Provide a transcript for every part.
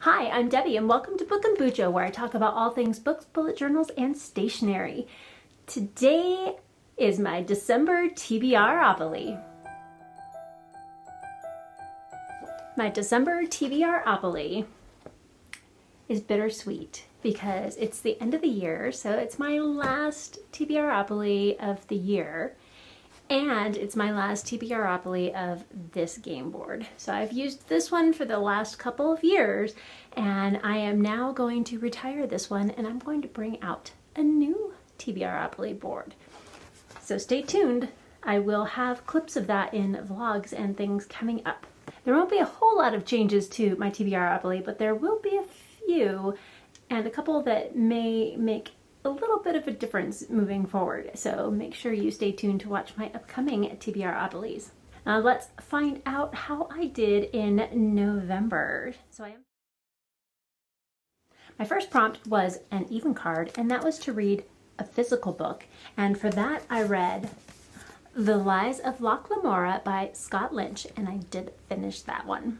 Hi, I'm Debbie and welcome to Book and BuJo, where I talk about all things books, bullet journals, and stationery. Today is my December TBRopoly. My December TBRopoly is bittersweet because it's the end of the year, so it's my last TBRopoly of the year. And it's my last TBRopoly of this game board. So I've used this one for the last couple of years, and I am now going to retire this one, and I'm going to bring out a new TBRopoly board. So stay tuned. I will have clips of that in vlogs and things coming up. There won't be a whole lot of changes to my TBRopoly, but there will be a few, and a couple that may make a little bit of a difference moving forward, so make sure you stay tuned to watch my upcoming TBRopolies. Now let's find out how I did in November. My first prompt was an even card, and that was to read a physical book, and for that I read The Lies of Loch Lamora by Scott Lynch, and I did finish that one.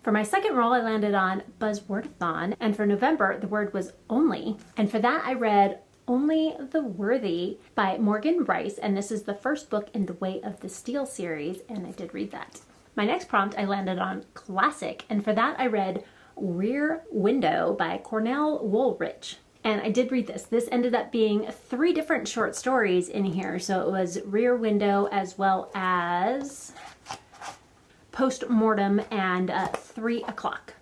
For my second roll, I landed on Buzzwordathon, and for November, the word was only. And for that, I read Only the Worthy by Morgan Rice, and this is the first book in the Way of the Steel series, and I did read that. My next prompt, I landed on Classic, and for that, I read Rear Window by Cornell Woolrich. And I did read this. This ended up being 3 different short stories in here, so it was Rear Window as well as Post-Mortem and 3 o'clock.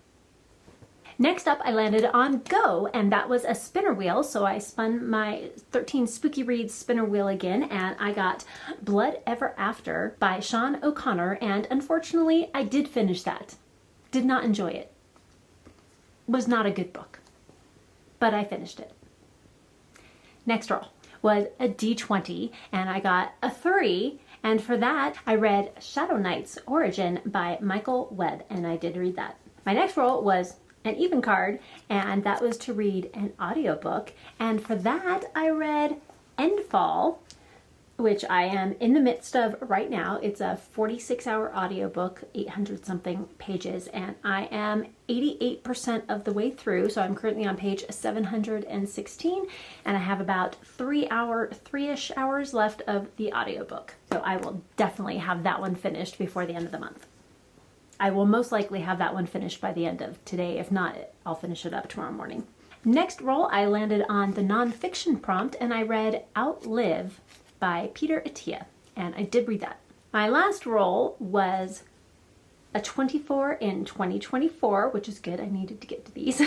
Next up, I landed on Go, and that was a spinner wheel, so I spun my 13 Spooky Reads spinner wheel again, and I got Blood Ever After by Sean O'Connor, and unfortunately, I did finish that. Did not enjoy it. Was not a good book, but I finished it. Next roll was a D20, and I got a 3, and for that, I read Shadow Knight's Origin by Michael Webb, and I did read that. My next roll was an even card, and that was to read an audiobook, and for that, I read Endfall, which I am in the midst of right now. It's a 46-hour audiobook, 800-something pages, and I am 88% of the way through, so I'm currently on page 716, and I have about 3-ish hours left of the audiobook. So I will definitely have that one finished before the end of the month. I will most likely have that one finished by the end of today. If not, I'll finish it up tomorrow morning. Next roll, I landed on the nonfiction prompt, and I read Outlive by Peter Attia, and I did read that. My last roll was a 24 in 2024, which is good. I needed to get to these.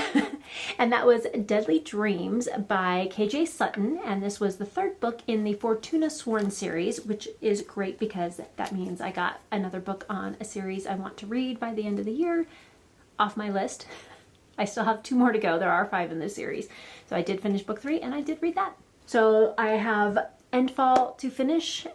And that was Deadly Dreams by KJ Sutton, and this was the 3rd book in the Fortuna Sworn series, which is great because that means I got another book on a series I want to read by the end of the year off my list. I still have 2 more to go. There are 5 in this series. So I did finish book 3, and I did read that. So I have Endfall to finish,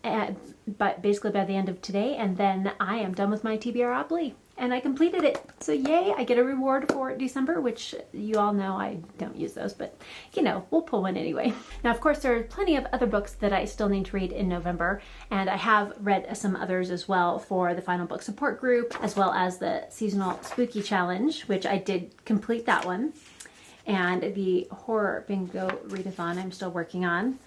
but basically by the end of today, and then I am done with my TBRopoly, and I completed it. So yay, I get a reward for December, which you all know I don't use those, but you know, we'll pull one anyway. Now, of course, there are plenty of other books that I still need to read in November, and I have read some others as well for the Final Book Support Group, as well as the Seasonal Spooky Challenge, which I did complete that one, and the Horror Bingo Readathon I'm still working on.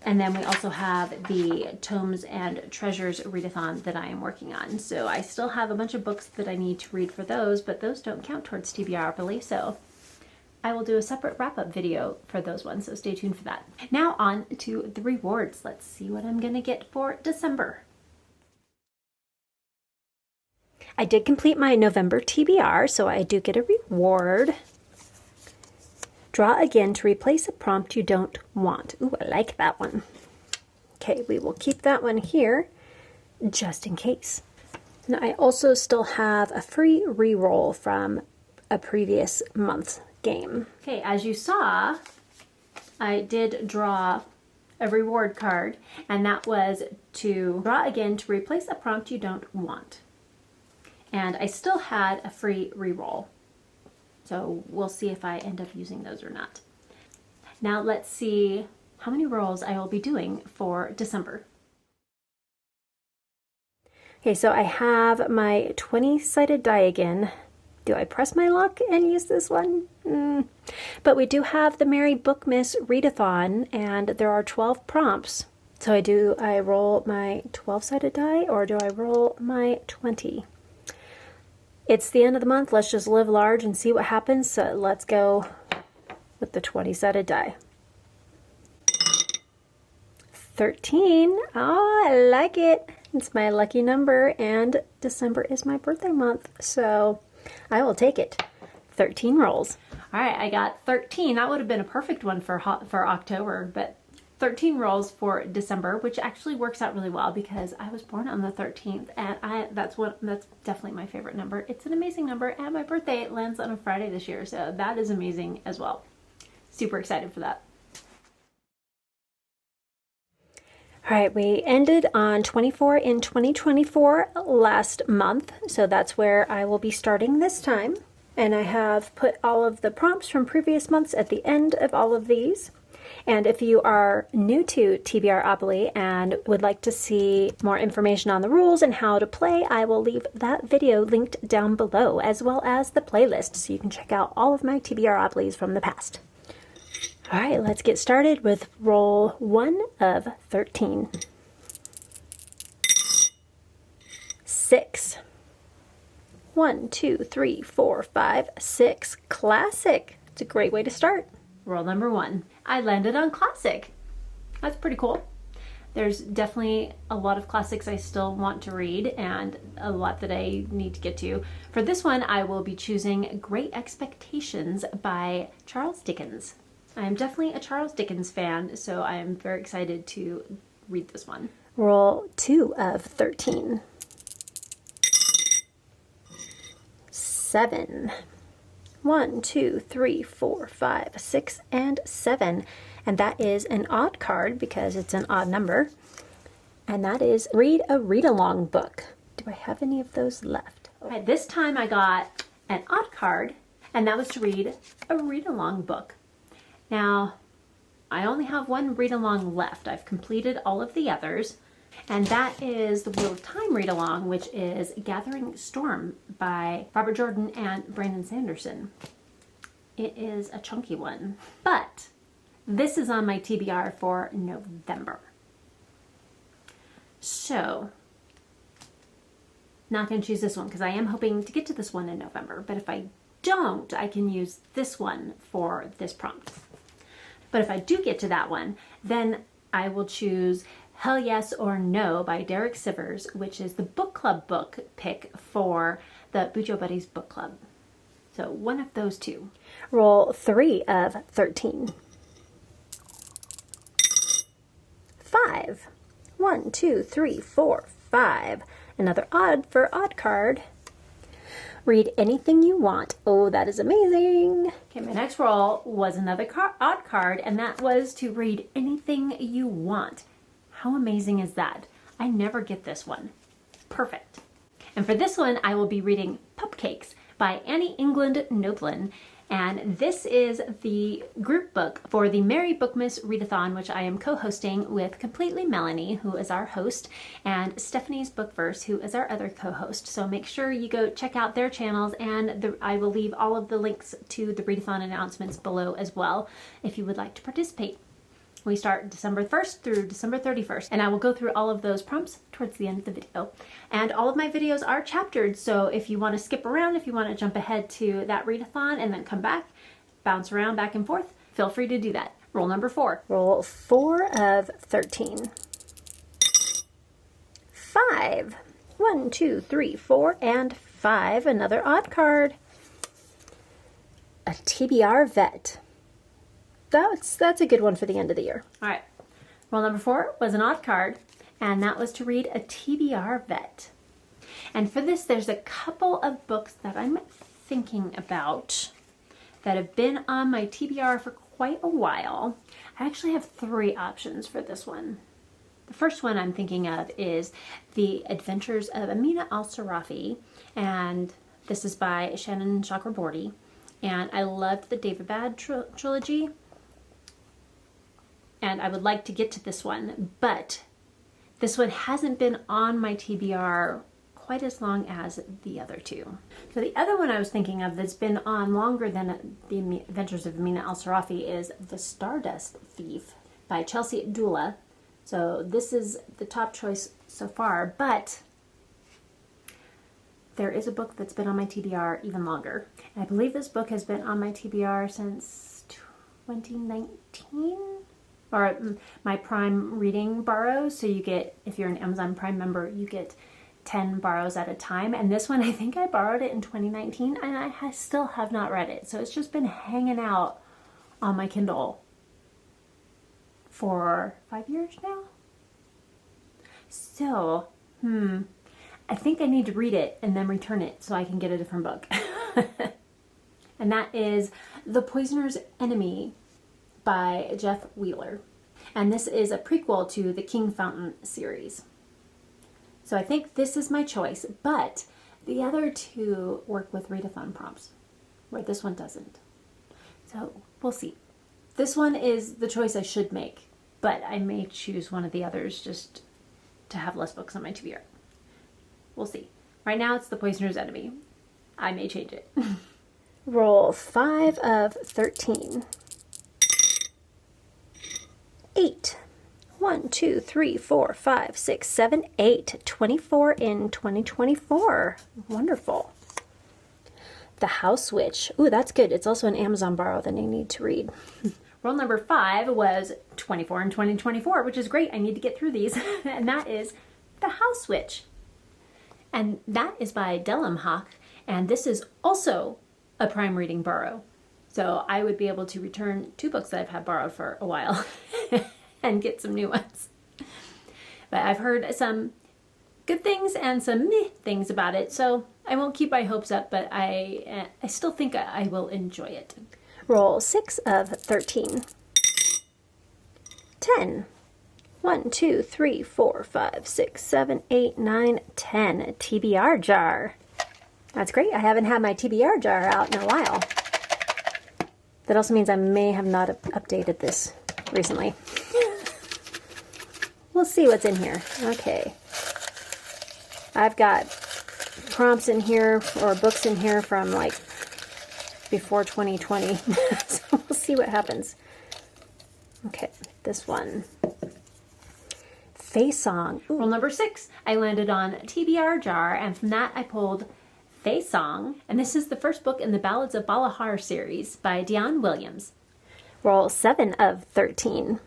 And then we also have the Tomes and Treasures Readathon that I am working on. So I still have a bunch of books that I need to read for those, but those don't count towards TBRopoly, so I will do a separate wrap-up video for those ones, so stay tuned for that. Now on to the rewards. Let's see what I'm gonna get for December. I did complete my November TBR, so I do get a reward. Draw again to replace a prompt you don't want. Ooh, I like that one. Okay, we will keep that one here just in case. And I also still have a free reroll from a previous month's game. Okay, as you saw, I did draw a reward card, and that was to draw again to replace a prompt you don't want. And I still had a free reroll. So we'll see if I end up using those or not. Now let's see how many rolls I will be doing for December. Okay, so I have my 20-sided die again, Do I press my luck and use this one? But we do have the Merry Bookmas Readathon, and there are 12 prompts. So I roll my 12-sided die, or do I roll my 20? It's the end of the month. Let's just live large and see what happens. So let's go with the 20-sided die. 13. Oh, I like it. It's my lucky number, and December is my birthday month, so I will take it. 13 rolls. All right, I got 13. That would have been a perfect one for October, but 13 rolls for December, which actually works out really well because I was born on the 13th, and that's definitely my favorite number. It's an amazing number, and my birthday lands on a Friday this year, so that is amazing as well. Super excited for that. All right, we ended on 24 in 2024 last month, so that's where I will be starting this time. And I have put all of the prompts from previous months at the end of all of these. And if you are new to TBRopoly and would like to see more information on the rules and how to play, I will leave that video linked down below, as well as the playlist, so you can check out all of my TBRopolies from the past. All right, let's get started with roll 1 of 13. 6. 1, 2, 3, 4, 5, 6. Classic. It's a great way to start. Roll number 1. I landed on classic. That's pretty cool. There's definitely a lot of classics I still want to read and a lot that I need to get to. For this one, I will be choosing Great Expectations by Charles Dickens. I'm definitely a Charles Dickens fan, so I am very excited to read this one. Roll 2 of 13. 7. 1, 2, 3, 4, 5, 6, and 7. And that is an odd card because it's an odd number. And that is Read a Readalong book. Do I have any of those left? Okay, this time I got an odd card, and that was to read a read-along book. Now, I only have one read-along left. I've completed all of the others, and that is the Wheel of Time read-along, which is Gathering Storm by Robert Jordan and Brandon Sanderson. It is a chunky one, but this is on my TBR for November. So, not going to choose this one because I am hoping to get to this one in November, but if I don't, I can use this one for this prompt. But if I do get to that one, then I will choose Hell Yes or No by Derek Sivers, which is the book club book pick for the BuJo Buddies book club. So one of those two. Roll 3 of 13. 5. 1, 2, 3, 4, 5. Another odd for odd card. Read anything you want. Oh, that is amazing. Okay, my next roll was another odd card, and that was to read anything you want. How amazing is that? I never get this one. Perfect. And for this one, I will be reading Pupcakes by Annie England Noblin. And this is the group book for the Merry Bookmas Readathon, which I am co-hosting with Completely Melanie, who is our host, and Stephanie's Bookverse, who is our other co-host. So make sure you go check out their channels, and I will leave all of the links to the Readathon announcements below as well if you would like to participate. We start December 1st through December 31st, and I will go through all of those prompts towards the end of the video. And all of my videos are chaptered, so if you want to skip around, if you want to jump ahead to that readathon and then come back, bounce around back and forth, feel free to do that. Roll number 4. Roll 4 of 13. 5. 1, 2, 3, 4, and 5. Another odd card. A TBR vet. That's a good one for the end of the year. All right. Roll number 4 was an odd card, and that was to read a TBR vet. And for this, there's a couple of books that I'm thinking about that have been on my TBR for quite a while. I actually have 3 options for this one. The first one I'm thinking of is The Adventures of Amina al-Sarafi, and this is by Shannon Chakraborty. And I loved the Daevabad trilogy, and I would like to get to this one, but this one hasn't been on my TBR quite as long as the other two. So the other one I was thinking of that's been on longer than The Adventures of Amina Al-Sarafi is The Stardust Thief by Chelsea Dula. So this is the top choice so far, but there is a book that's been on my TBR even longer. And I believe this book has been on my TBR since 2019, or my Prime reading borrows. So you get, if you're an Amazon Prime member, you get 10 borrows at a time. And this one, I think I borrowed it in 2019 and I still have not read it. So it's just been hanging out on my Kindle for 5 years now. So, I think I need to read it and then return it so I can get a different book. And that is The Poisoner's Enemy by Jeff Wheeler. And this is a prequel to the King Fountain series. So I think this is my choice, but the other two work with readathon prompts, where this one doesn't. So we'll see. This one is the choice I should make, but I may choose one of the others just to have less books on my TBR. We'll see. Right now it's The Poisoner's Enemy. I may change it. Roll 5 of 13. 8. 1, 2, 3, 4, 5, 6, 7, 8. 24 in 2024. Wonderful. The House Witch. Ooh, that's good. It's also an Amazon borrow that I need to read. Roll number 5 was 24 in 2024, which is great. I need to get through these. And that is The House Witch. And that is by Delham Hawk. And this is also a Prime reading borrow. So I would be able to return 2 books that I've had borrowed for a while and get some new ones. But I've heard some good things and some meh things about it. So I won't keep my hopes up, but I still think I will enjoy it. Roll 6 of 13. 10. 1, 2, 3, 4, 5, 6, 7, 8, 9, 10. TBR jar. That's great. I haven't had my TBR jar out in a while. That also means I may have not updated this recently. We'll see what's in here. Okay. I've got prompts in here or books in here from like before 2020. So we'll see what happens. Okay, this one. Fae Song. Roll number 6. I landed on TBR jar, and from that I pulled Fae Song, and this is the first book in the Ballads of Balahar series by Dionne Williams. Roll 7 of 13.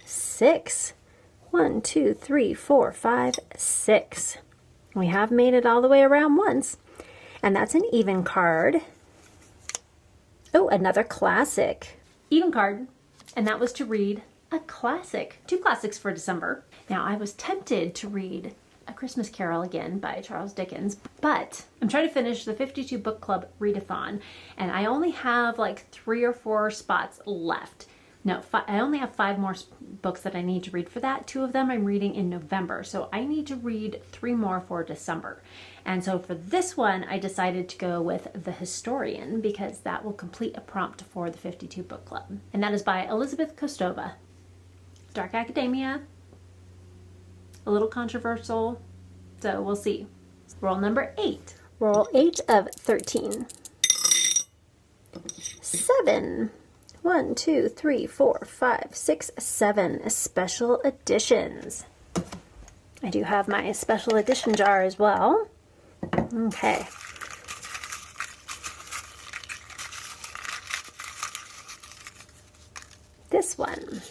6. 1, 2, 3, 4, 5, 6. We have made it all the way around once, and that's an even card. Oh, another classic. Even card, and that was to read a classic. 2 classics for December. Now, I was tempted to read A Christmas Carol again by Charles Dickens, but I'm trying to finish the 52 Book Club Readathon, and I only have like 3 or 4 spots left. No, I only have 5 more books that I need to read for that. 2 of them I'm reading in November, so I need to read 3 more for December. And so for this one, I decided to go with The Historian because that will complete a prompt for the 52 Book Club. And that is by Elizabeth Kostova. Dark academia, a little controversial, so we'll see. Roll number 8. Roll 8 of 13. 7. 1, 2, 3, 4, 5, 6, 7 special editions. I do have my special edition jar as well. Okay. This one.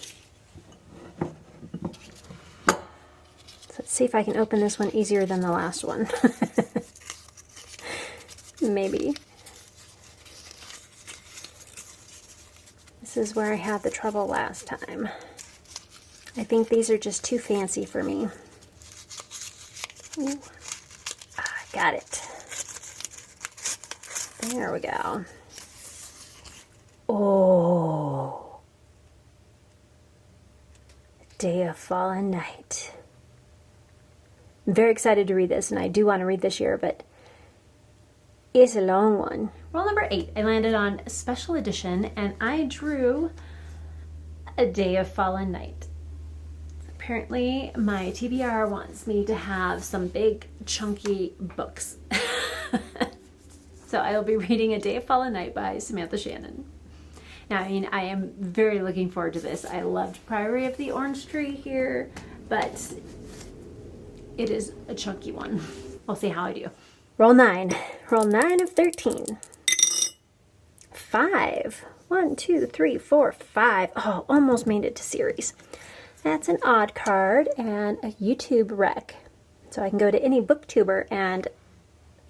Let's see if I can open this one easier than the last one. Maybe. This is where I had the trouble last time. I think these are just too fancy for me. Ooh. Ah, got it. There we go. Oh. Day of Fallen Night. I'm very excited to read this, and I do want to read this year, but it's a long one. Roll number 8. I landed on special edition, and I drew A Day of Fallen Night. apparently my TBR wants me to have some big chunky books. So I will be reading A Day of Fallen Night by Samantha Shannon. Now, I mean, I am very looking forward to this. I loved Priory of the Orange Tree here, but it is a chunky one. We'll see how I do. Roll 9. Roll 9 of 13. 5. 1, 2, 3, 4, 5. Oh, almost made it to series. That's an odd card and a YouTube rec. So I can go to any booktuber and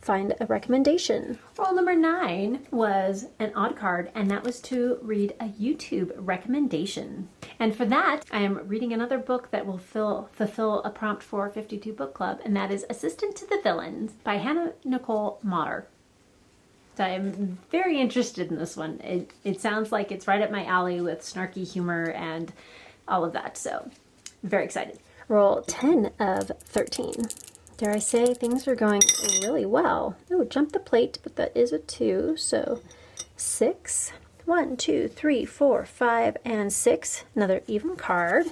find a recommendation. Roll number 9 was an odd card, and that was to read a YouTube recommendation. And for that, I am reading another book that will fulfill a prompt for 52 Book Club, and that is Assistant to the Villains by Hannah Nicole Motter. So I'm very interested in this one. It sounds like it's right up my alley with snarky humor and all of that, so very excited. Roll 10 of 13. Dare I say things are going really well. Oh, jump the plate, but that is a 2, so 6. 1, 2, 3, 4, 5, and 6. Another even card.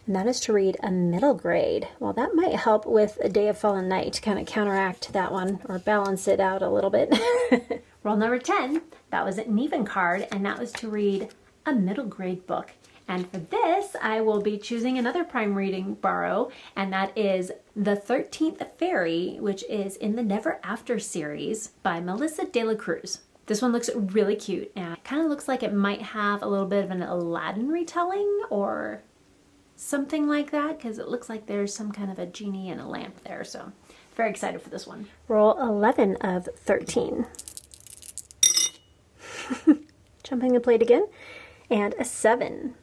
And that is to read a middle grade. Well, that might help with A Day of Fallen Night, kind of counteract that one or balance it out a little bit. Roll number 10, that was an even card, and that was to read a middle grade book. And for this, I will be choosing another prime reading borrow, and that is The 13th Fairy, which is in the Never After series by Melissa De La Cruz. This one looks really cute, and it kind of looks like it might have a little bit of an Aladdin retelling or something like that, because it looks like there's some kind of a genie and a lamp there, so very excited for this one. Roll 11 of 13. Jumping the plate again, and a 7.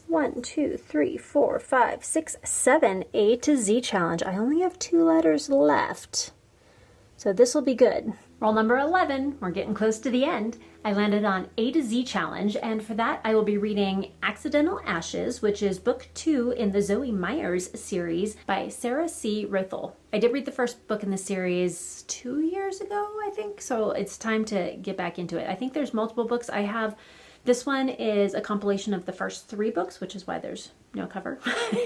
1, 2, 3, 4, 5, 6, 7, A to Z challenge. I only have 2 letters left, so this will be good. Roll number 11, we're getting close to the end. I landed on A to Z challenge, and for that I will be reading Accidental Ashes, which is book 2 in the Zoe Myers series by Sarah C. Rithel. I did read the first book in the series 2 years ago, I think, so it's time to get back into it. I think there's multiple books. This one is a compilation of the first 3 books, which is why there's no cover.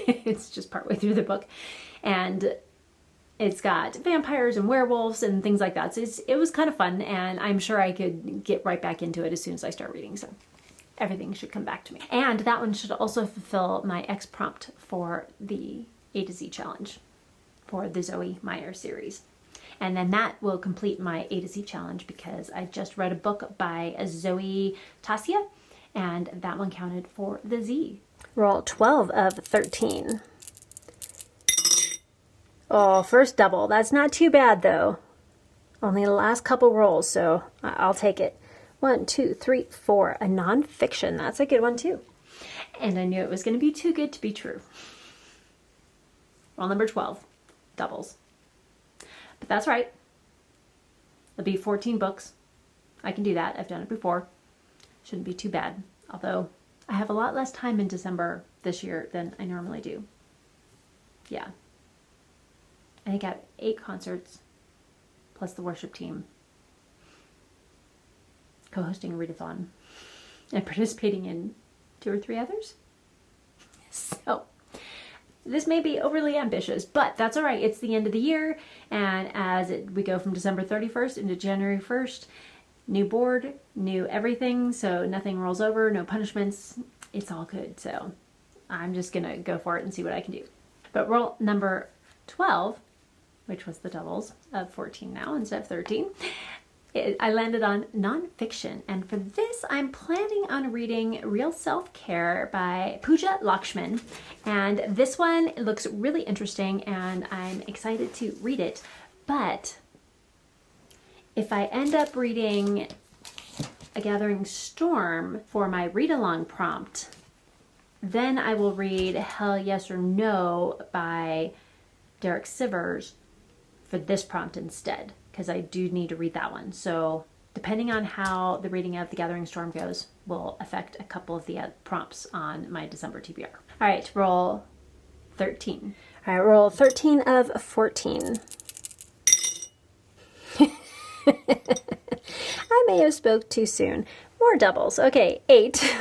It's just partway through the book. And it's got vampires and werewolves and things like that. So it was kind of fun, and I'm sure I could get right back into it as soon as I start reading. So everything should come back to me. And that one should also fulfill my X prompt for the A to Z challenge for the Zoe Meyer series. And then that will complete my A to Z challenge, because I just read a book by Zoe Tassia, and that one counted for the Z. Roll 12 of 13. Oh, first double. That's not too bad, though. Only the last couple rolls, so I'll take it. 1, 2, 3, 4. A nonfiction. That's a good one, too. And I knew it was going to be too good to be true. Roll number 12. Doubles. But that's right. It'll be 14 books. I can do that. I've done it before. Shouldn't be too bad. Although I have a lot less time in December this year than I normally do. Yeah. I think I have 8 concerts plus the worship team, co-hosting a readathon, and participating in 2 or 3 others. So this may be overly ambitious, but that's all right. It's the end of the year, and we go from December 31st into January 1st, new board, new everything, so nothing rolls over, no punishments. It's all good, so I'm just going to go for it and see what I can do. But roll number 12, which was the doubles of 14 now instead of 13, I landed on nonfiction, and for this I'm planning on reading Real Self-Care by Pooja Lakshman, and this one looks really interesting and I'm excited to read it. But if I end up reading A Gathering Storm for my read-along prompt, then I will read Hell Yes or No by Derek Sivers for this prompt instead, because I do need to read that one. So depending on how the reading of The Gathering Storm goes will affect a couple of the prompts on my December TBR. All right, roll 13. All right, roll 13 of 14. I may have spoke too soon. More doubles. Okay, 8.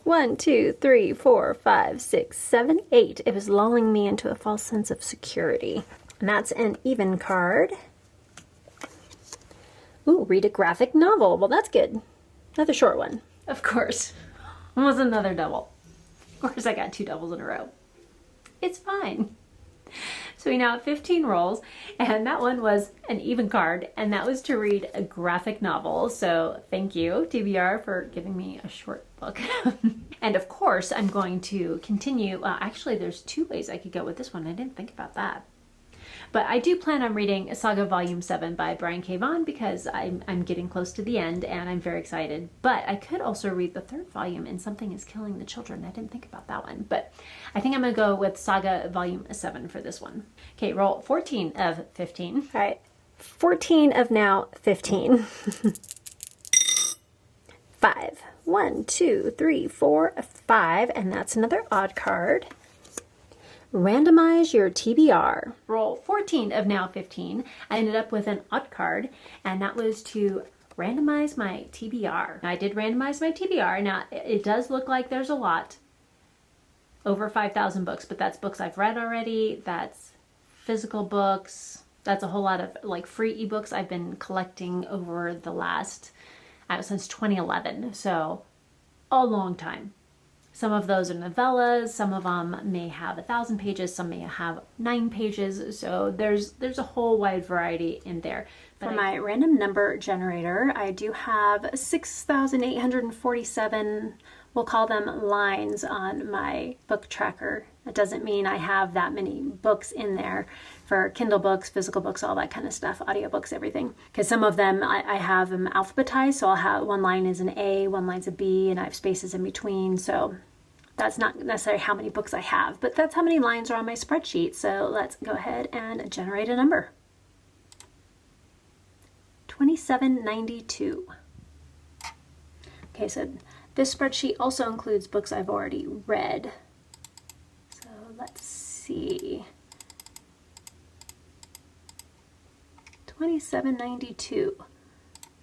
1, 2, 3, 4, 5, 6, 7, 8. It was lulling me into a false sense of security. And that's an even card. Ooh, read a graphic novel. Well, that's good. Another short one. Of course. It was another double. Of course I got 2 doubles in a row. It's fine. So we now have 15 rolls, and that one was an even card, and that was to read a graphic novel. So thank you, TBR, for giving me a short book. And of course, I'm going to continue. Actually, there's 2 ways I could go with this one. I didn't think about that. But I do plan on reading Saga Volume 7 by Brian K. Vaughan because I'm getting close to the end and I'm very excited. But I could also read the 3rd volume in Something is Killing the Children. I didn't think about that one. But I think I'm going to go with Saga Volume 7 for this one. Okay, roll 14 of 15. All right, 14 of now 15. 5. 1, 2, 3, 4, 5. And that's another odd card. Randomize your TBR. Roll 14 of now 15. I ended up with an odd card, and that was to randomize my TBR. I did randomize my TBR. Now, it does look like there's a lot, over 5,000 books, but that's books I've read already. That's physical books. That's a whole lot of like free ebooks I've been collecting over the last, since 2011. So a long time. Some of those are novellas, some of them may have 1,000 pages, some may have 9 pages, so there's a whole wide variety in there. But for my random number generator, I do have 6,847, we'll call them lines on my book tracker. That doesn't mean I have that many books in there for Kindle books, physical books, all that kind of stuff, audiobooks, everything. Because some of them, I have them alphabetized, so I'll have one line is an A, one line's a B, and I have spaces in between, so that's not necessarily how many books I have, but that's how many lines are on my spreadsheet. So let's go ahead and generate a number. 2792. Okay, so this spreadsheet also includes books I've already read. So let's see. 2792.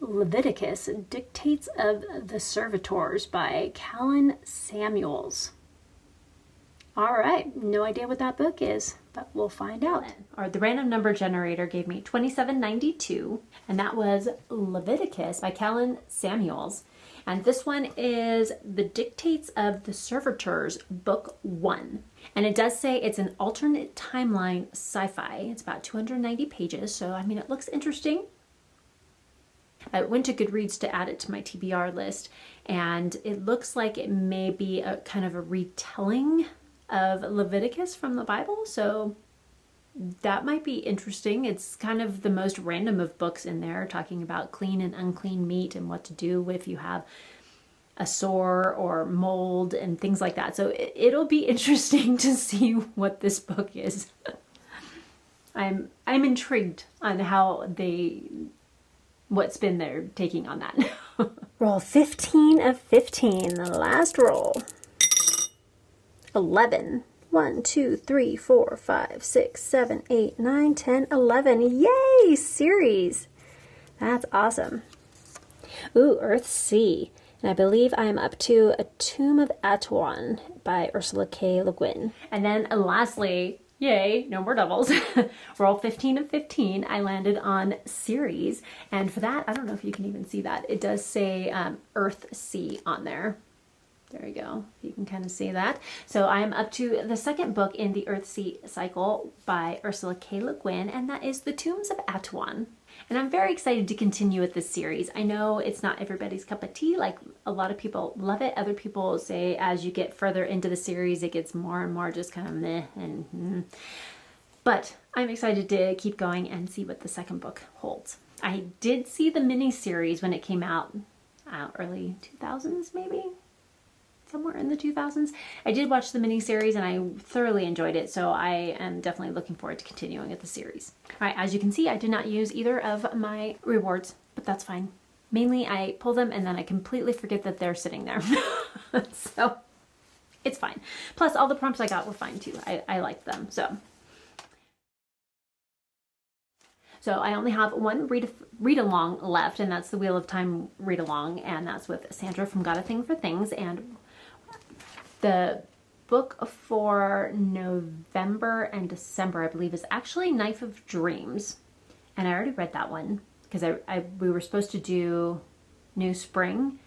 Leviticus, Dictates of the Servitors by Callan Samuels. All right, no idea what that book is, but we'll find out. Or the random number generator gave me 2792, and that was Leviticus by Callan Samuels. And this one is The Dictates of the Servitors, Book 1. And it does say it's an alternate timeline sci-fi. It's about 290 pages, so I mean, it looks interesting. I went to Goodreads to add it to my TBR list, and it looks like it may be a kind of a retelling of Leviticus from the Bible, so that might be interesting. It's kind of the most random of books in there, talking about clean and unclean meat and what to do if you have a sore or mold and things like that. So it'll be interesting to see what this book is. I'm intrigued on how what spin they're taking on that. Roll 15 of 15, the last roll. 11. 1, 2, 3, 4, 5, 6, 7, 8, 9, 10, 11. Yay! Series! That's awesome. Ooh, Earthsea. And I believe I am up to A Tomb of Atuan by Ursula K. Le Guin. And then lastly, yay, no more doubles. Roll 15 of 15. I landed on series. And for that, I don't know if you can even see that. It does say Earthsea on there. There you go. You can kind of see that. So I'm up to the second book in the Earthsea cycle by Ursula K. Le Guin, and that is The Tombs of Atuan. And I'm very excited to continue with this series. I know it's not everybody's cup of tea. Like, a lot of people love it. Other people say as you get further into the series, it gets more and more just kind of meh. But I'm excited to keep going and see what the second book holds. I did see the mini-series when it came out, early 2000s maybe? Somewhere in the 2000s. I did watch the mini-series and I thoroughly enjoyed it, so I am definitely looking forward to continuing with the series. All right, as you can see, I did not use either of my rewards, but that's fine. Mainly I pull them and then I completely forget that they're sitting there. So it's fine. Plus all the prompts I got were fine too. I liked them, so. So I only have one read-along left, and that's the Wheel of Time read-along, and that's with Sandra from Got a Thing for Things. And The book for November and December, I believe, is actually Knife of Dreams. And I already read that one because we were supposed to do New Spring,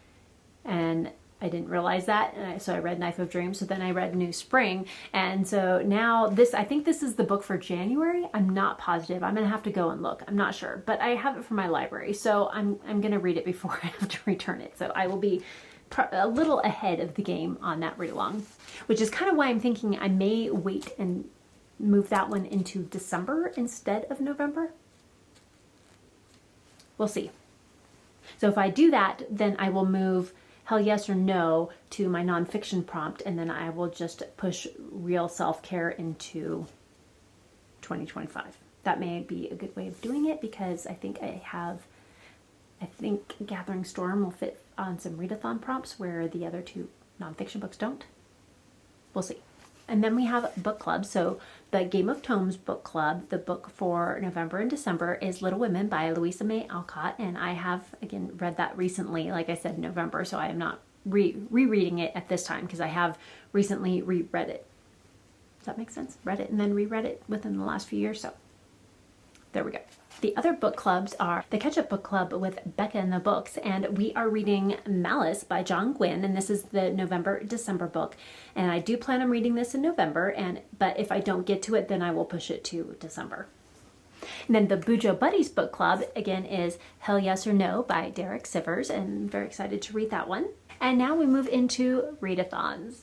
and I didn't realize that, and so I read Knife of Dreams. So then I read New Spring, and so now I think this is the book for January. I'm not positive. I'm gonna have to go and look. I'm not sure, but I have it from my library, so I'm gonna read it before I have to return it. So I will be a little ahead of the game on that read along, which is kind of why I'm thinking I may wait and move that one into December instead of November. We'll see. So if I do that, then I will move Hell Yes or No to my nonfiction prompt, and then I will just push Real Self-Care into 2025. That may be a good way of doing it, because I think Gathering Storm will fit on some readathon prompts where the other two nonfiction books don't. We'll see. And then we have book club. So the Game of Tomes book club, the book for November and December is Little Women by Louisa May Alcott. And I have, again, read that recently, like I said, in November. So I am not rereading it at this time because I have recently reread it. Does that make sense? Read it and then reread it within the last few years. So there we go. The other book clubs are the Catch-Up Book Club with Becca and the Books, and we are reading Malice by John Gwynne, and this is the November-December book. And I do plan on reading this in November, but if I don't get to it, then I will push it to December. And then the BuJo Buddies book club, again, is Hell Yes or No by Derek Sivers, and I'm very excited to read that one. And now we move into Readathons.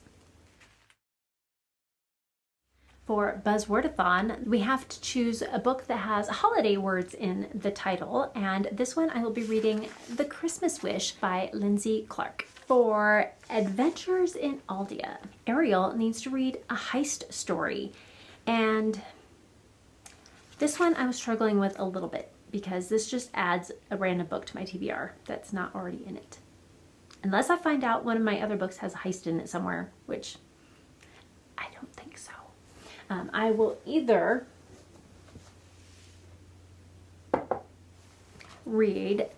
For Buzzwordathon, we have to choose a book that has holiday words in the title, and this one I will be reading The Christmas Wish by Lindsay Clark. For Adventures in Aeldia, Ariel needs to read a heist story, and this one I was struggling with a little bit because this just adds a random book to my TBR that's not already in it. Unless I find out one of my other books has a heist in it somewhere, which I don't think so. I will either read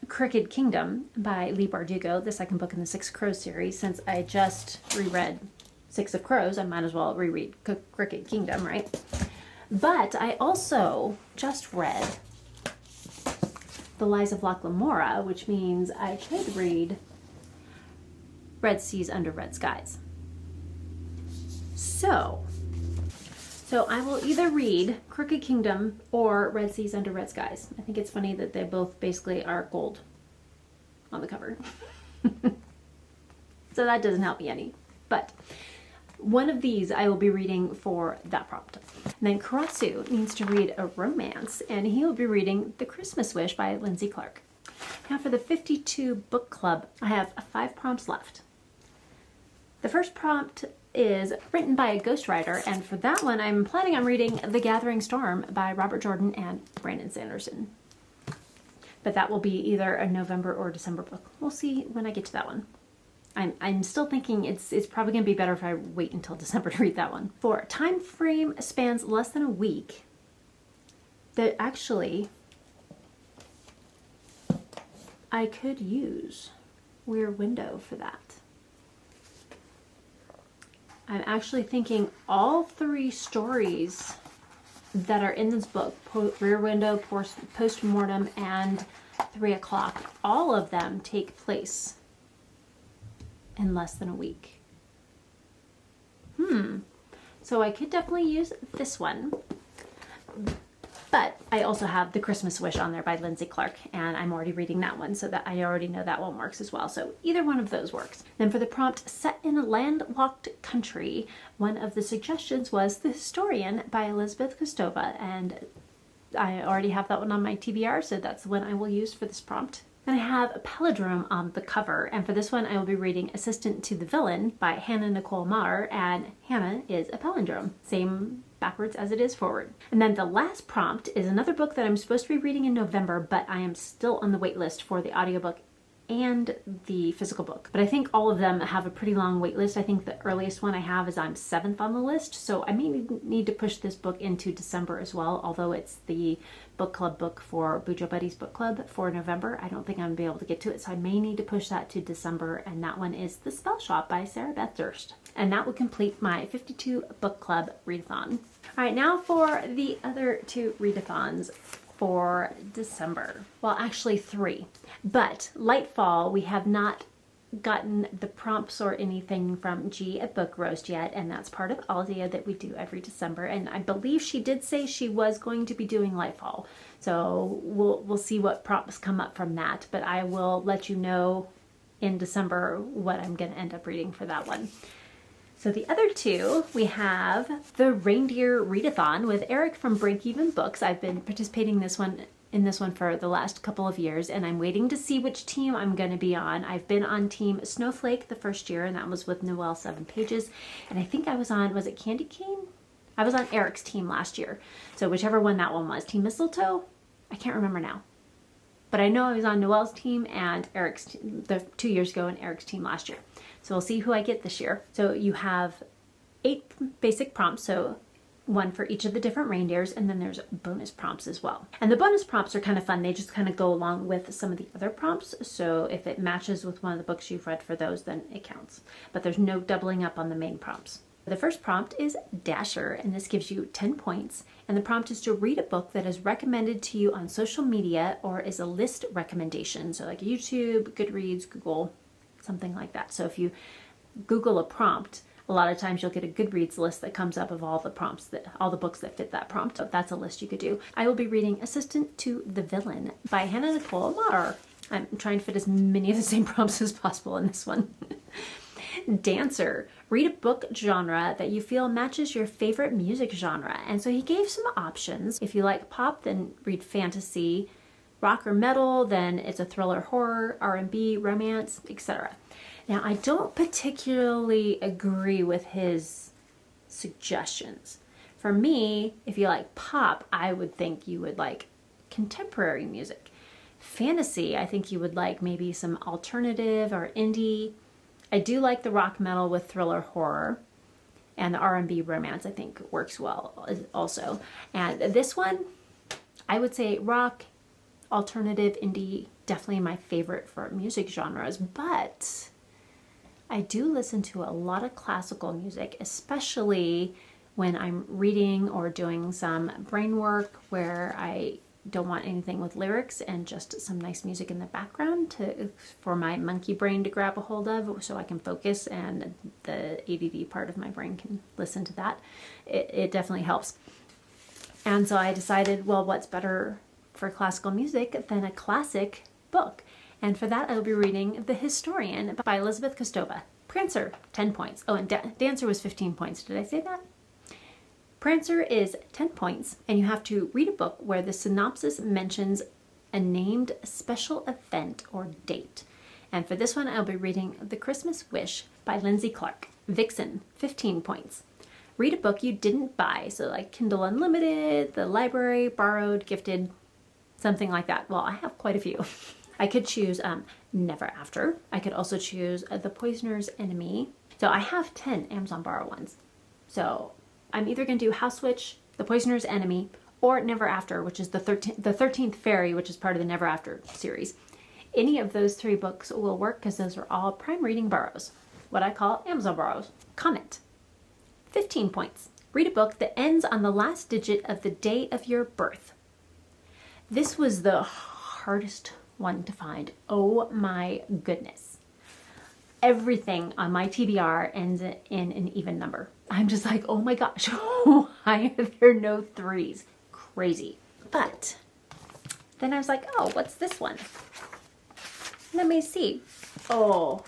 Crooked Kingdom by Leigh Bardugo, the second book in the Six Crows series. Since I just reread Six of Crows, I might as well reread Crooked Kingdom, right? But I also just read The Lies of Loch Lamora, which means I could read Red Seas Under Red Skies. So I will either read Crooked Kingdom or Red Seas Under Red Skies. I think it's funny that they both basically are gold on the cover. So that doesn't help me any. But one of these I will be reading for that prompt. And then Karasu needs to read a romance, and he will be reading The Christmas Wish by Lindsay Clark. Now for the 52 book club, I have 5 prompts left. The first prompt is written by a ghostwriter, and for that one I'm planning on reading The Gathering Storm by Robert Jordan and Brandon Sanderson. But that will be either a November or December book. We'll see when I get to that one. I'm still thinking it's probably going to be better if I wait until December to read that one. For time frame spans less than a week, that actually I could use Weird Window for that. I'm actually thinking all 3 stories that are in this book, Rear Window, Postmortem, and 3 o'clock, all of them take place in less than a week. So I could definitely use this one. But I also have The Christmas Wish on there by Lindsay Clark, and I'm already reading that one, so that I already know that one works as well. So either one of those works. Then for the prompt, Set in a Landlocked Country, one of the suggestions was The Historian by Elizabeth Kostova, and I already have that one on my TBR, so that's the one I will use for this prompt. Then I have a palindrome on the cover, and for this one I will be reading Assistant to the Villain by Hannah Nicole Maher, and Hannah is a palindrome. Same backwards as it is forward. And then the last prompt is another book that I'm supposed to be reading in November, but I am still on the wait list for the audiobook and the physical book. But I think all of them have a pretty long wait list. I think the earliest one I have is I'm 7th on the list, so I may need to push this book into December as well, although it's the book club book for BuJo Buddies Book Club for November. I don't think I'm going to be able to get to it, so I may need to push that to December, and that one is The Spell Shop by Sarah Beth Durst. And that will complete my 52 book club readathon. All right, now for the other 2 readathons for December. Well, actually 3, but Lightfall, we have not gotten the prompts or anything from G at Book Roast yet, and that's part of Aeldia that we do every December, and I believe she did say she was going to be doing Lightfall, so we'll see what prompts come up from that, but I will let you know in December what I'm going to end up reading for that one. So the other 2, we have the Reindeer Readathon with Eric from Break Even Books. I've been participating in this one for the last couple of years, and I'm waiting to see which team I'm going to be on. I've been on Team Snowflake the first year, and that was with Noelle 7 Pages, and I think I was on, was it Candy Cane? I was on Eric's team last year, so whichever one that one was. Team Mistletoe? I can't remember now. But I know I was on Noelle's team and Eric's team, 2 years ago, and Eric's team last year. So we'll see who I get this year. So you have 8 basic prompts, so 1 for each of the different reindeers, and then there's bonus prompts as well. And the bonus prompts are kind of fun. They just kind of go along with some of the other prompts. So if it matches with one of the books you've read for those, then it counts. But there's no doubling up on the main prompts. The first prompt is Dasher, and this gives you 10 points. And the prompt is to read a book that is recommended to you on social media or is a list recommendation. So like YouTube, Goodreads, Google, something like that. So if you Google a prompt, a lot of times you'll get a Goodreads list that comes up of all the prompts, all the books that fit that prompt. So that's a list you could do. I will be reading Assistant to the Villain by Hannah Nicole Amar. I'm trying to fit as many of the same prompts as possible in this one. Dancer. Read a book genre that you feel matches your favorite music genre. And so he gave some options. If you like pop, then read fantasy. Rock or metal, then it's a thriller, horror, R&B, romance, etc. Now, I don't particularly agree with his suggestions. For me, if you like pop, I would think you would like contemporary music. Fantasy, I think you would like maybe some alternative or indie. I do like the rock metal with thriller horror, and the R&B romance I think works well also. And this one, I would say rock, alternative, indie, definitely my favorite for music genres, but I do listen to a lot of classical music, especially when I'm reading or doing some brain work where I don't want anything with lyrics and just some nice music in the background for my monkey brain to grab a hold of so I can focus and the ADD part of my brain can listen to that. It definitely helps. And so I decided, well, what's better for classical music than a classic book? And for that, I'll be reading The Historian by Elizabeth Kostova. Prancer, 10 points. Oh, and Dancer was 15 points. Did I say that? Prancer is 10 points, and you have to read a book where the synopsis mentions a named special event or date. And for this one, I'll be reading The Christmas Wish by Lindsay Clark. Vixen, 15 points. Read a book you didn't buy, so like Kindle Unlimited, the library, borrowed, gifted, something like that. Well, I have quite a few. I could choose Never After. I could also choose The Poisoner's Enemy. So I have 10 Amazon Borrow ones. So I'm either going to do House Witch, The Poisoner's Enemy, or Never After, which is the 13th Fairy, which is part of the Never After series. Any of those 3 books will work because those are all prime reading borrows, what I call Amazon borrows. Comet, 15 points. Read a book that ends on the last digit of the day of your birth. This was the hardest one to find. Oh my goodness. Everything on my TBR ends in an even number. I'm just like, oh my gosh, why are there no 3s? Crazy. But then I was like, oh, what's this one? Let me see. Oh,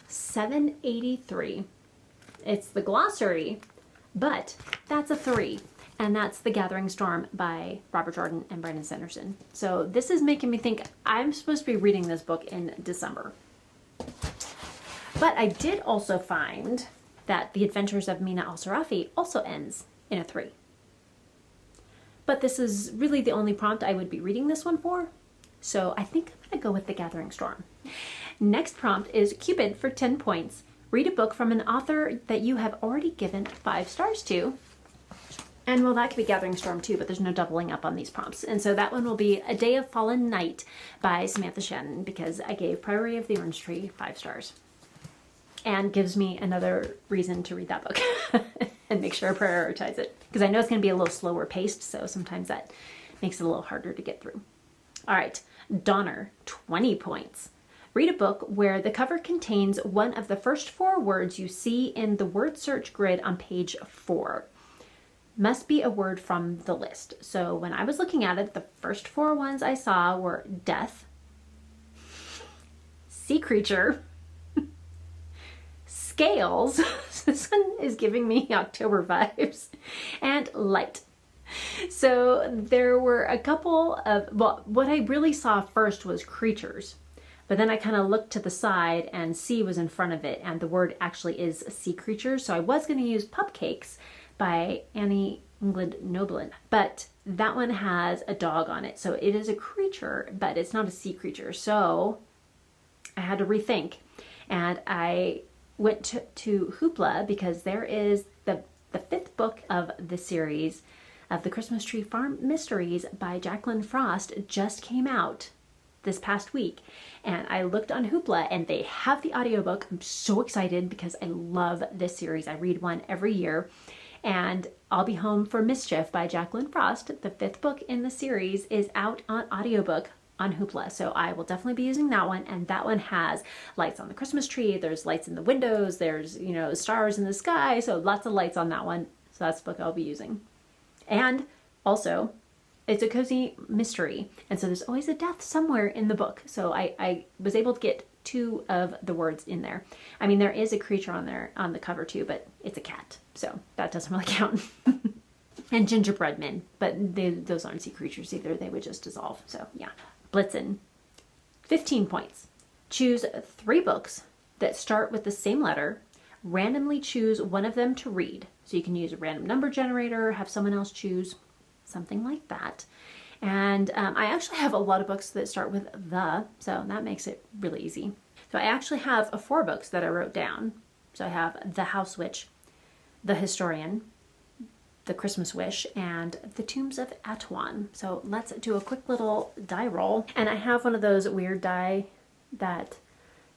783. It's the glossary, but that's a 3. And that's The Gathering Storm by Robert Jordan and Brandon Sanderson. So this is making me think I'm supposed to be reading this book in December. But I did also find that The Adventures of Mina Al-Sarafi also ends in a 3. But this is really the only prompt I would be reading this one for. So I think I'm going to go with The Gathering Storm. Next prompt is Cupid for 10 points. Read a book from an author that you have already given 5 stars to. And well, that could be Gathering Storm too, but there's no doubling up on these prompts. And so that one will be A Day of Fallen Night by Samantha Shannon, because I gave Priory of the Orange Tree 5 stars. And gives me another reason to read that book and make sure I prioritize it. Because I know it's going to be a little slower paced, so sometimes that makes it a little harder to get through. All right, Donner, 20 points. Read a book where the cover contains one of the first 4 words you see in the word search grid on page 4. Must be a word from the list. So when I was looking at it, the first 4 ones I saw were death, sea creature, scales, this one is giving me October vibes, and light. So there were a couple of, well, what I really saw first was creatures, but then I kind of looked to the side and sea was in front of it, and the word actually is sea creature. So I was going to use Pupcakes by Annie England Noblin, but that one has a dog on it. So it is a creature, but it's not a sea creature. So I had to rethink, and I went to Hoopla, because there is the 5th book of the series of the Christmas Tree Farm Mysteries by Jacqueline Frost just came out this past week. And I looked on Hoopla and they have the audiobook. I'm so excited because I love this series. I read one every year. And I'll Be Home for Mischief by Jacqueline Frost, the 5th book in the series, is out on audiobook on Hoopla. So I will definitely be using that one. And that one has lights on the Christmas tree. There's lights in the windows. There's, you know, stars in the sky. So lots of lights on that one. So that's the book I'll be using. And also, it's a cozy mystery. And so there's always a death somewhere in the book. So I was able to get 2 of the words in there. I mean, there is a creature on there on the cover too, but it's a cat. So that doesn't really count. And gingerbread men, but those aren't sea creatures either. They would just dissolve. So yeah. Blitzen, 15 points. Choose 3 books that start with the same letter. Randomly choose one of them to read. So you can use a random number generator, have someone else choose, something like that. And I actually have a lot of books that start with the, so that makes it really easy. So I actually have 4 books that I wrote down. So I have The House Witch, The Historian, The Christmas Wish, and The Tombs of Atuan. So let's do a quick little die roll. And I have one of those weird die that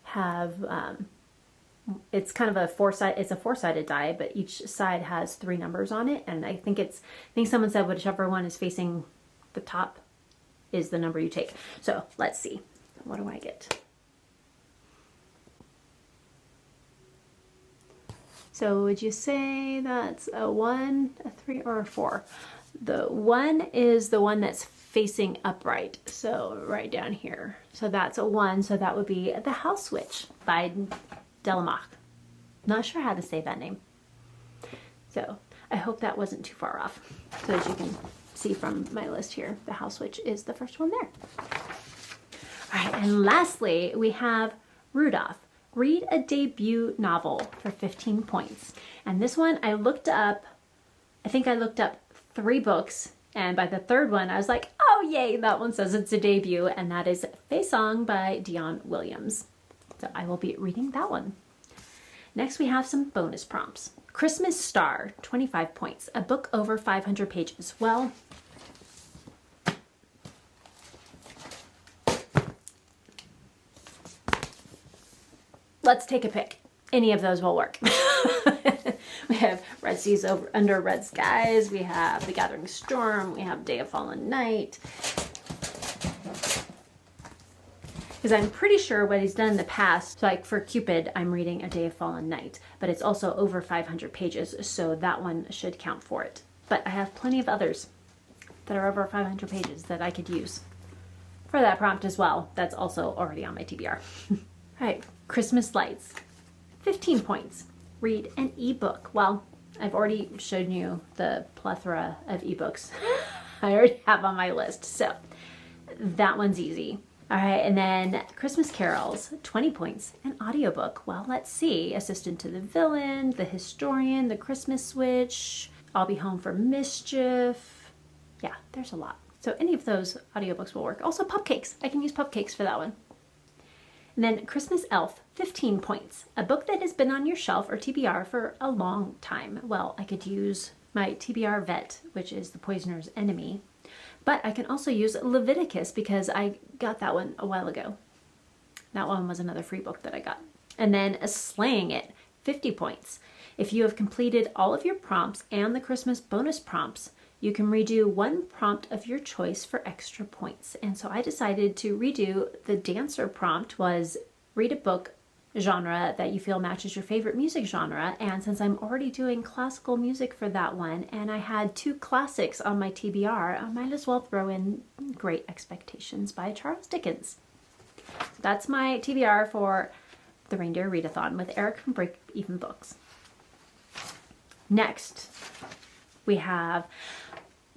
have, it's kind of a four-sided die, but each side has 3 numbers on it. And I think someone said whichever one is facing the top is the number you take. So let's see. What do I get? So would you say that's a 1, a 3, or a 4? The 1 is the one that's facing upright. So right down here. So that's a 1. So that would be The House Witch by Delamach. Not sure how to say that name. So I hope that wasn't too far off. So as you can see from my list here, The House Witch is the first one there. All right, and lastly, we have Rudolph. Read a debut novel for 15 points. And this one I looked up, I think I looked up 3 books, and by the 3rd one I was like, oh yay, that one says it's a debut, and that is Fei Song by Dion Williams. So I will be reading that one. Next we have some bonus prompts. Christmas Star, 25 points, a book over 500 pages. Well, let's take a pick. Any of those will work. We have Red Seas Under Red Skies. We have The Gathering Storm. We have Day of Fallen Night. Because I'm pretty sure what he's done in the past, like for Cupid, I'm reading A Day of Fallen Night, but it's also over 500 pages, so that one should count for it. But I have plenty of others that are over 500 pages that I could use for that prompt as well. That's also already on my TBR. All right, Christmas Lights, 15 points. Read an ebook. Well, I've already shown you the plethora of ebooks I already have on my list, so that one's easy. All right, and then Christmas Carols, 20 points, an audiobook. Well, let's see. Assistant to the Villain, The Historian, The Christmas Witch, I'll Be Home for Mischief. Yeah, there's a lot. So any of those audiobooks will work. Also Pupcakes. I can use Pupcakes for that one. And then Christmas Elf, 15 points. A book that has been on your shelf or TBR for a long time. Well, I could use my TBR vet, which is the poisoner's enemy. But I can also use Leviticus because I got that one a while ago. That one was another free book that I got. And then Slaying It, 50 points. If you have completed all of your prompts and the Christmas bonus prompts, you can redo one prompt of your choice for extra points. And so I decided to redo the dancer prompt was read a book genre that you feel matches your favorite music genre. And since I'm already doing classical music for that one, and I had 2 classics on my TBR, I might as well throw in Great Expectations by Charles Dickens. So that's my TBR for the Reindeer Readathon with Eric from Break Even Books. Next, we have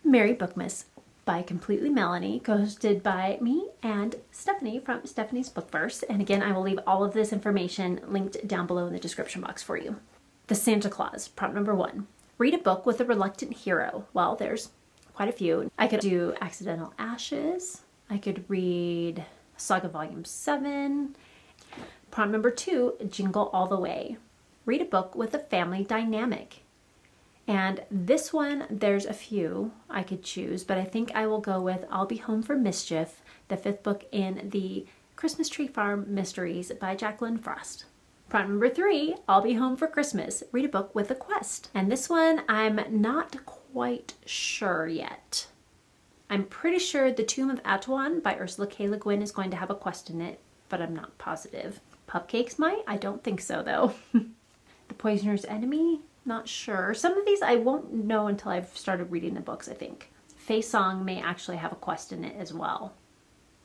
Merry Bookmas by Completely Melanie, hosted by me and Stephanie from Stephanie's Bookverse. And again, I will leave all of this information linked down below in the description box for you. The Santa Claus, prompt number 1. Read a book with a reluctant hero. Well, there's quite a few. I could do Accidental Ashes. I could read Saga Volume 7. Prompt number 2, Jingle All the Way. Read a book with a family dynamic. And this one, there's a few I could choose, but I think I will go with I'll Be Home for Mischief, the 5th book in the Christmas Tree Farm Mysteries by Jacqueline Frost. Prompt number 3, I'll Be Home for Christmas. Read a book with a quest. And this one, I'm not quite sure yet. I'm pretty sure The Tomb of Atuan by Ursula K. Le Guin is going to have a quest in it, but I'm not positive. Pupcakes might? I don't think so, though. The Poisoner's Enemy? Not sure. Some of these I won't know until I've started reading the books, I think. Fei Song may actually have a quest in it as well.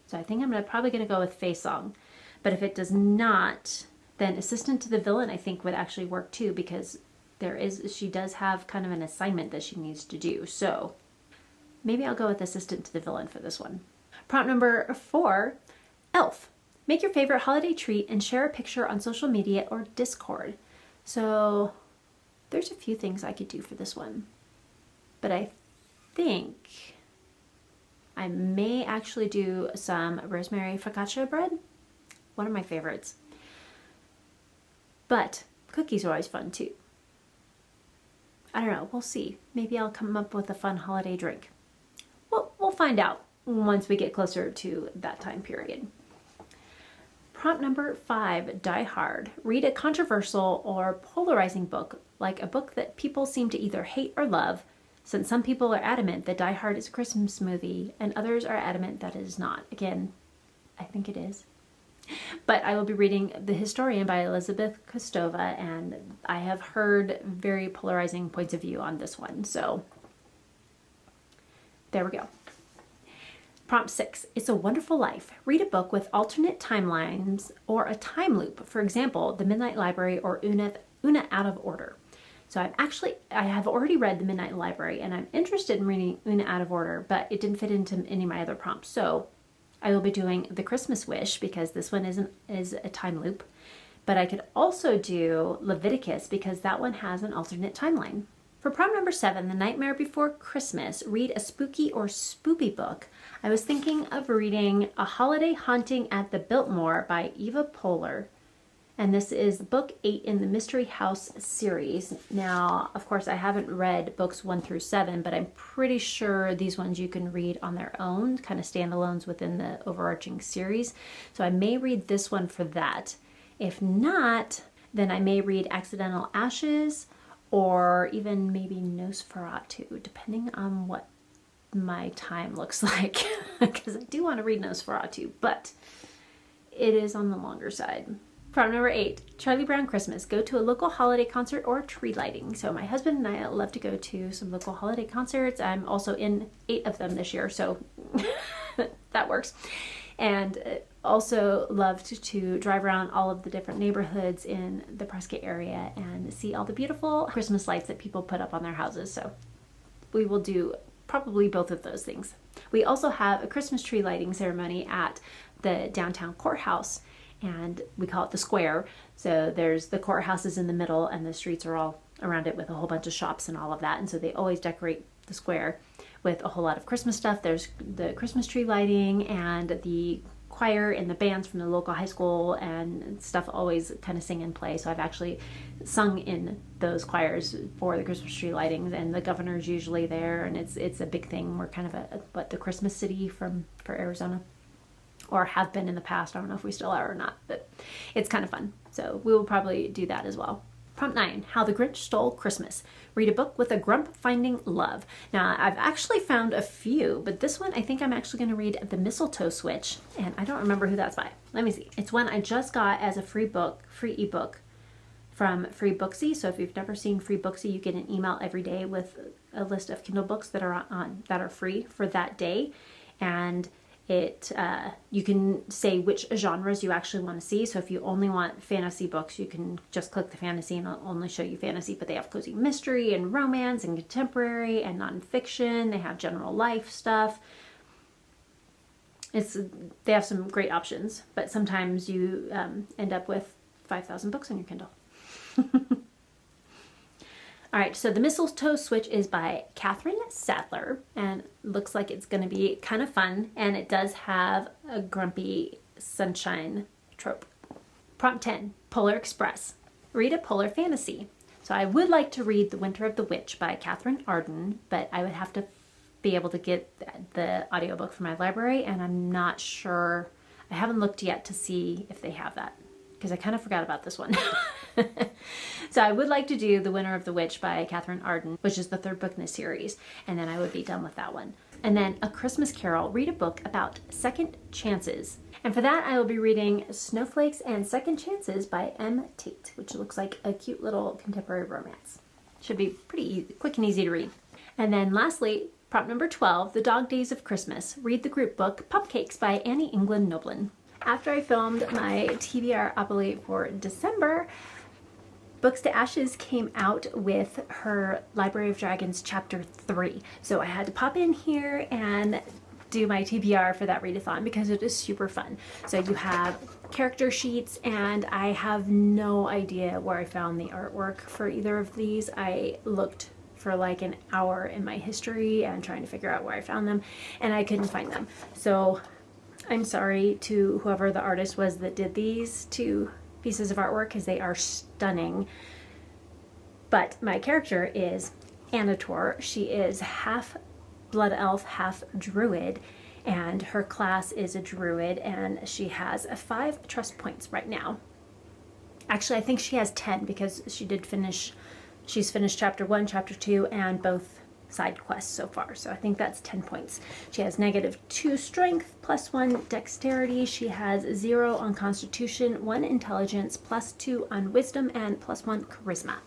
So I think I'm probably going to go with Fei Song. But if it does not, then Assistant to the Villain I think would actually work too, because she does have kind of an assignment that she needs to do. So maybe I'll go with Assistant to the Villain for this one. Prompt number 4, Elf. Make your favorite holiday treat and share a picture on social media or Discord. So there's a few things I could do for this one, but I think I may actually do some rosemary focaccia bread, one of my favorites. But cookies are always fun too. I don't know, we'll see. Maybe I'll come up with a fun holiday drink. We'll find out once we get closer to that time period. Prompt number 5, Die Hard. Read a controversial or polarizing book, like a book that people seem to either hate or love, since some people are adamant that Die Hard is a Christmas movie and others are adamant that it is not. Again, I think it is. But I will be reading The Historian by Elizabeth Kostova, and I have heard very polarizing points of view on this one, so there we go. Prompt 6, It's a Wonderful Life. Read a book with alternate timelines or a time loop. For example, The Midnight Library or Una Out of Order. So I have already read The Midnight Library and I'm interested in reading Una Out of Order, but it didn't fit into any of my other prompts. So I will be doing The Christmas Wish because this one is a time loop. But I could also do Leviticus because that one has an alternate timeline. For prompt number 7, The Nightmare Before Christmas, read a spooky or spoopy book. I was thinking of reading A Holiday Haunting at the Biltmore by Eva Poehler. And this is book 8 in the Mystery House series. Now, of course, I haven't read books 1 through 7, but I'm pretty sure these ones you can read on their own, kind of standalones within the overarching series. So I may read this one for that. If not, then I may read Accidental Ashes, or even maybe Nosferatu, depending on what my time looks like, because I do want to read Nosferatu, but it is on the longer side. Prompt number 8, Charlie Brown Christmas. Go to a local holiday concert or tree lighting. So my husband and I love to go to some local holiday concerts. I'm also in 8 of them this year, so that works. And also loved to drive around all of the different neighborhoods in the Prescott area and see all the beautiful Christmas lights that people put up on their houses. So we will do probably both of those things. We also have a Christmas tree lighting ceremony at the downtown courthouse, and we call it the square. So there's the courthouse is in the middle and the streets are all around it with a whole bunch of shops and all of that. And so they always decorate the square with a whole lot of Christmas stuff. There's the Christmas tree lighting and the choir and the bands from the local high school and stuff always kind of sing and play. So I've actually sung in those choirs for the Christmas tree lightings, and the governor's usually there, and it's a big thing. We're kind of the Christmas city for Arizona, or have been in the past. I don't know if we still are or not, but it's kind of fun. So we will probably do that as well. Prompt 9, How the Grinch Stole Christmas. Read a book with a grump finding love. Now, I've actually found a few, but this one I think I'm actually going to read The Mistletoe Switch, and I don't remember who that's by. Let me see. It's one I just got as a free ebook from Free Booksy. So if you've never seen Free Booksy, you get an email every day with a list of Kindle books that are free for that day, and you can say which genres you actually want to see. So if you only want fantasy books, you can just click the fantasy and it'll only show you fantasy, but they have cozy mystery and romance and contemporary and nonfiction. They have general life stuff. They have some great options, but sometimes you end up with 5,000 books on your Kindle. All right, so The Mistletoe Switch is by Catherine Sadler, and looks like it's going to be kind of fun, and it does have a grumpy sunshine trope. Prompt 10, Polar Express. Read a polar fantasy. So I would like to read The Winter of the Witch by Catherine Arden, but I would have to be able to get the audiobook from my library, and I'm not sure. I haven't looked yet to see if they have that, because I kind of forgot about this one. So I would like to do The Winter of the Witch by Catherine Arden, which is the third book in the series, and then I would be done with that one. And then A Christmas Carol, read a book about second chances. And for that, I will be reading Snowflakes and Second Chances by M. Tate, which looks like a cute little contemporary romance. Should be pretty easy, quick and easy to read. And then lastly, prompt number 12, The Dog Days of Christmas. Read the group book Pupcakes by Annie England Noblin. After I filmed my TBRopoly for December, Books to Ashes came out with her Library of Dragons Chapter 3. So I had to pop in here and do my TBR for that readathon because it is super fun. So you have character sheets, and I have no idea where I found the artwork for either of these. I looked for like an hour in my history and trying to figure out where I found them, and I couldn't find them. So I'm sorry to whoever the artist was that did these two pieces of artwork, because they are stunning. But my character is Anator. She is half blood elf, half druid, and her class is a druid, and she has 5 trust points right now. Actually, I think she has 10 because she's finished chapter 1, chapter 2, and both side quests so far. So I think that's 10 points. She has -2 strength, +1 dexterity. She has 0 on constitution, 1 intelligence, +2 on wisdom, and +1 charisma.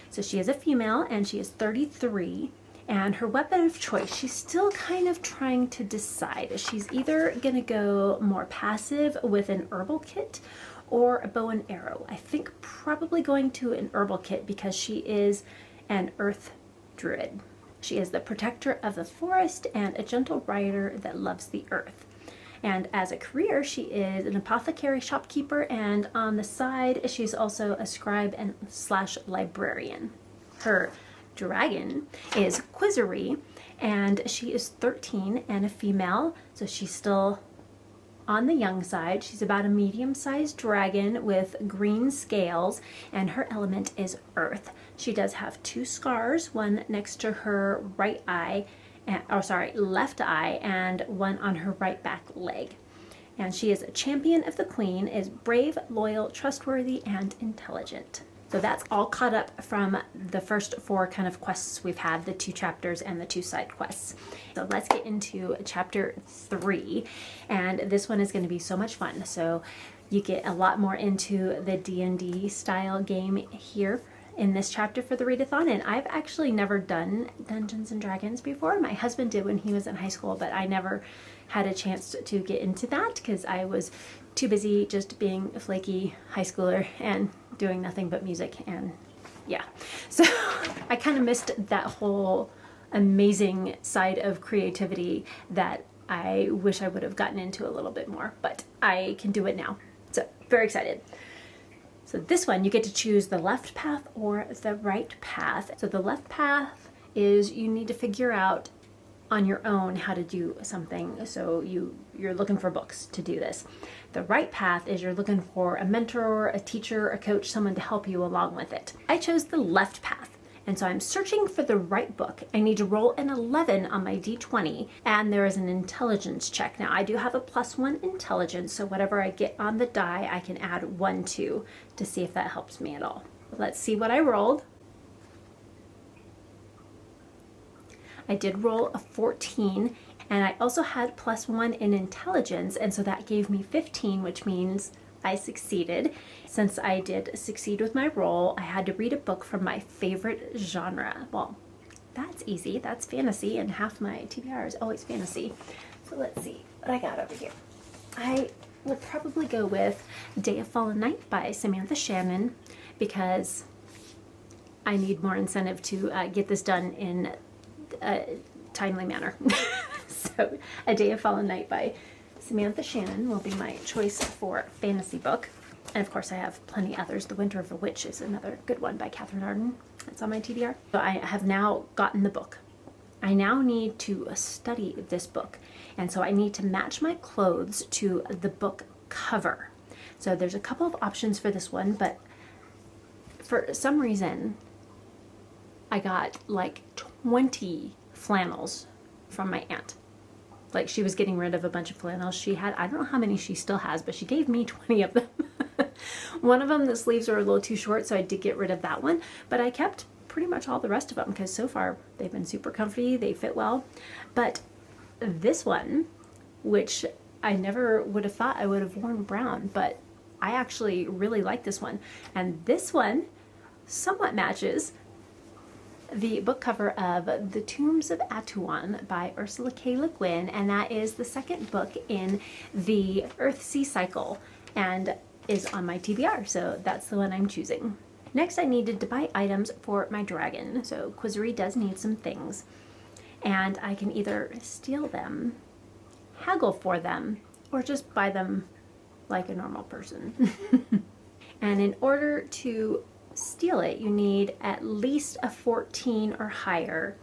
So she is a female, and she is 33. And her weapon of choice, she's still kind of trying to decide. She's either gonna go more passive with an herbal kit or a bow and arrow. I think probably going to an herbal kit because she is an earth druid. She is the protector of the forest and a gentle rider that loves the earth. And as a career, she is an apothecary shopkeeper, and on the side, she's also a scribe and / librarian. Her dragon is Quizzery, and she is 13 and a female, so she's still on the young side. She's about a medium-sized dragon with green scales, and her element is earth. She does have 2 scars, one next to her left eye, and one on her right back leg. And she is a champion of the queen, is brave, loyal, trustworthy, and intelligent. So that's all caught up from the first 4 kind of quests we've had, the 2 chapters and the 2 side quests. So let's get into chapter 3, and this one is going to be so much fun. So you get a lot more into the D&D style game here in this chapter for the readathon, and I've actually never done Dungeons and Dragons before. My husband did when he was in high school, but I never had a chance to get into that because I was too busy just being a flaky high schooler and doing nothing but music, and yeah. So I kind of missed that whole amazing side of creativity that I wish I would have gotten into a little bit more, but I can do it now. So very excited. So this one, you get to choose the left path or the right path. So the left path is you need to figure out on your own how to do something, so you're looking for books to do this. The right path is you're looking for a mentor, a teacher, a coach, someone to help you along with it. I chose the left path. And so I'm searching for the right book. I need to roll an 11 on my D20, and there is an intelligence check. Now I do have a +1 intelligence, so whatever I get on the die, I can add 1 to see if that helps me at all. Let's see what I rolled. I did roll a 14, and I also had +1 in intelligence, and so that gave me 15, which means I succeeded. Since I did succeed with my roll, I had to read a book from my favorite genre. Well, that's easy. That's fantasy, and half my TBR is always fantasy. So let's see what I got over here. I will probably go with Day of Fallen Night by Samantha Shannon, because I need more incentive to get this done in a timely manner. So A Day of Fallen Night by Samantha Shannon will be my choice for fantasy book. And of course I have plenty others. The Winter of a Witch is another good one by Catherine Arden. It's on my TBR. So I have now gotten the book. I now need to study this book. And so I need to match my clothes to the book cover. So there's a couple of options for this one, but for some reason I got like 20 flannels from my aunt. Like, she was getting rid of a bunch of flannels she had. I don't know how many she still has, but she gave me 20 of them. One of them, the sleeves were a little too short, so I did get rid of that one. But I kept pretty much all the rest of them, because so far they've been super comfy, they fit well. But this one, which I never would have thought I would have worn brown, but I actually really like this one. And this one somewhat matches the book cover of The Tombs of Atuan by Ursula K. Le Guin, and that is the second book in the Earth-Sea cycle and is on my TBR, so that's the one I'm choosing. Next, I needed to buy items for my dragon, so Quizzery does need some things, and I can either steal them, haggle for them, or just buy them like a normal person. And in order to steal it, you need at least a 14 or higher,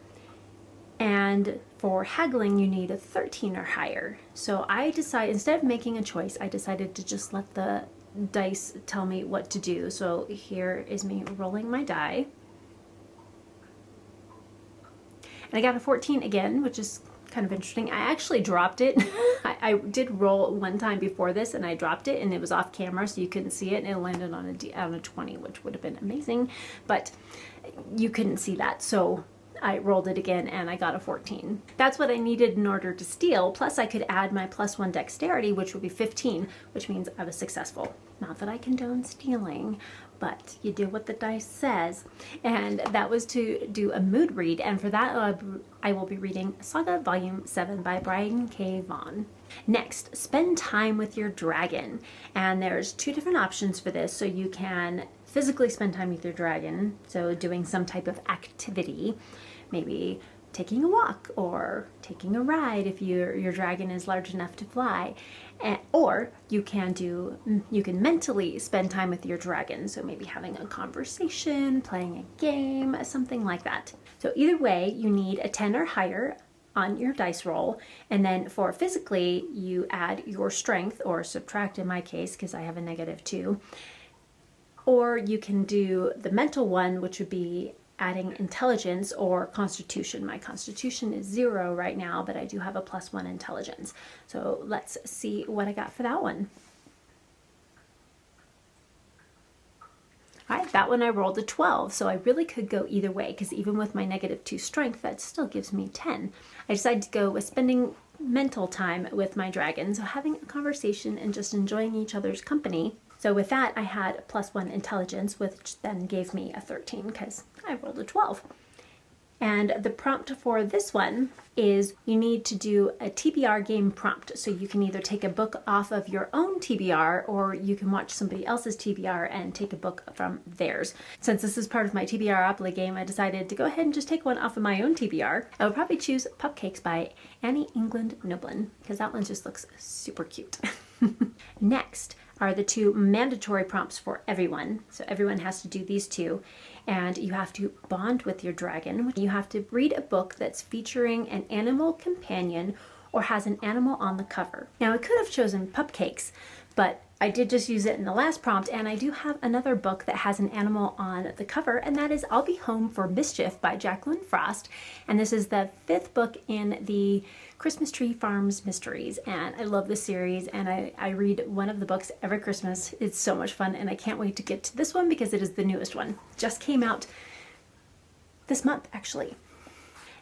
and for haggling you need a 13 or higher. So I decided, instead of making a choice, I decided to just let the dice tell me what to do. So here is me rolling my die, and I got a 14 again, which is kind of interesting. I actually dropped it. I did roll one time before this and I dropped it, and it was off camera so you couldn't see it, and it landed on a 20, which would have been amazing, but you couldn't see that, so I rolled it again and I got a 14. That's what I needed in order to steal, plus I could add my +1 dexterity, which would be 15, which means I was successful. Not that I condone stealing, but you do what the dice says. And that was to do a mood read, and for that I will be reading Saga Volume 7 by Brian K. Vaughan. Next, spend time with your dragon. And there's 2 different options for this. So you can physically spend time with your dragon, so doing some type of activity, maybe taking a walk or taking a ride if your dragon is large enough to fly. Or you can mentally spend time with your dragon, so maybe having a conversation, playing a game, something like that. So either way, you need a 10 or higher on your dice roll, and then for physically you add your strength, or subtract in my case because I have a -2, or you can do the mental one, which would be adding intelligence or constitution. My constitution is 0 right now, but I do have a +1 intelligence. So let's see what I got for that one. All right, that one I rolled a 12, so I really could go either way, because even with my -2 strength, that still gives me 10. I decided to go with spending mental time with my dragon, so having a conversation and just enjoying each other's company. So with that, I had +1 intelligence, which then gave me a 13 because I rolled a 12. And the prompt for this one is you need to do a TBR game prompt. So you can either take a book off of your own TBR, or you can watch somebody else's TBR and take a book from theirs. Since this is part of my TBRopoly game, I decided to go ahead and just take one off of my own TBR. I would probably choose Pupcakes by Annie England Noblin, because that one just looks super cute. Next, are the two mandatory prompts for everyone. So everyone has to do these two. And you have to bond with your dragon. You have to read a book that's featuring an animal companion or has an animal on the cover. Now I could have chosen Pupcakes, but I did just use it in the last prompt, and I do have another book that has an animal on the cover, and that is I'll Be Home for Mischief by Jacqueline Frost. And this is the 5th book in the Christmas Tree Farms Mysteries, and I love this series, and I read one of the books every Christmas. It's so much fun, and I can't wait to get to this one because it is the newest one. Just came out this month, actually.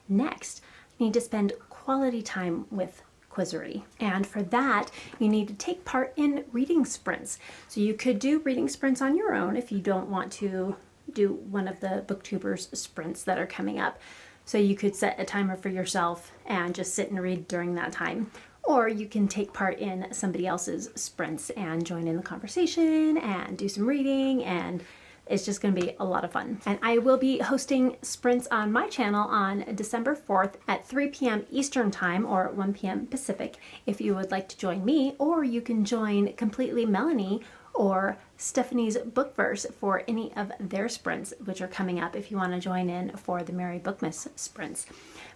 Next, you need to spend quality time with Quizery. And for that, you need to take part in reading sprints. So you could do reading sprints on your own if you don't want to do one of the booktubers sprints that are coming up. So you could set a timer for yourself and just sit and read during that time. Or you can take part in somebody else's sprints and join in the conversation and do some reading, and it's just going to be a lot of fun. And I will be hosting sprints on my channel on December 4th at 3 p.m. Eastern Time or 1 p.m. Pacific if you would like to join me, or you can join Completely Melanie or Stephanie's Bookverse for any of their sprints, which are coming up if you want to join in for the Merry Bookmas sprints.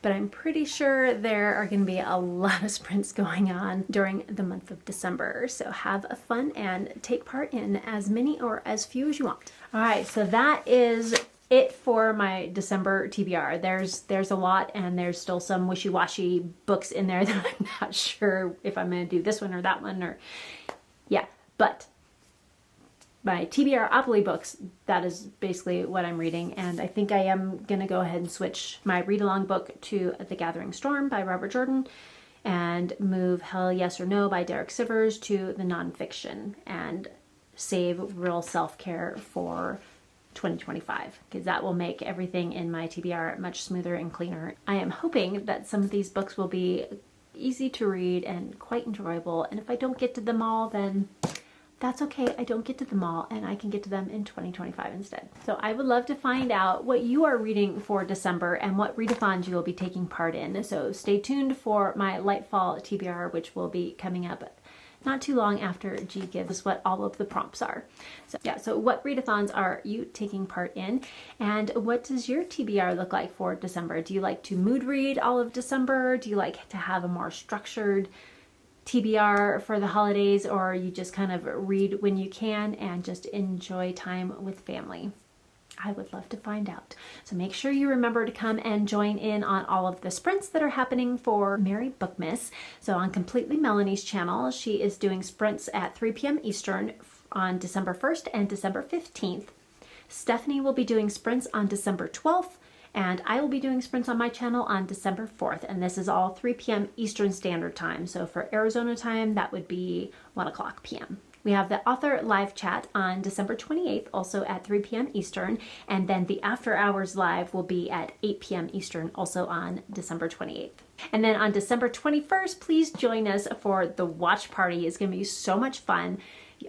But I'm pretty sure there are going to be a lot of sprints going on during the month of December. So have fun and take part in as many or as few as you want. All right, so that is it for my December TBR. There's a lot, and there's still some wishy-washy books in there that I'm not sure if I'm going to do this one or that one, or yeah, but my TBRopoly books, that is basically what I'm reading, and I think I am going to go ahead and switch my read-along book to The Gathering Storm by Robert Jordan and move Hell Yes or No by Derek Sivers to the nonfiction and save real self-care for 2025, because that will make everything in my TBR much smoother and cleaner. I am hoping that some of these books will be easy to read and quite enjoyable, and if I don't get to them all, then that's okay. I don't get to them all, and I can get to them in 2025 instead. So I would love to find out what you are reading for December and what readathons you will be taking part in. So stay tuned for my Light Fall TBR, which will be coming up not too long after G gives what all of the prompts are. So yeah, so what readathons are you taking part in, and what does your TBR look like for December? Do you like to mood read all of December? Do you like to have a more structured TBR for the holidays, or you just kind of read when you can and just enjoy time with family? I would love to find out. So make sure you remember to come and join in on all of the sprints that are happening for Merry Bookmas. So on Completely Melanie's channel, she is doing sprints at 3 p.m. Eastern on December 1st and December 15th. Stephanie will be doing sprints on December 12th, and I will be doing sprints on my channel on December 4th, and this is all 3 p.m. Eastern Standard Time. So for Arizona time, that would be 1 o'clock p.m. We have the author live chat on December 28th, also at 3 p.m. Eastern, and then the after hours live will be at 8 p.m. Eastern, also on December 28th. And then on December 21st, please join us for the watch party. It's going to be so much fun.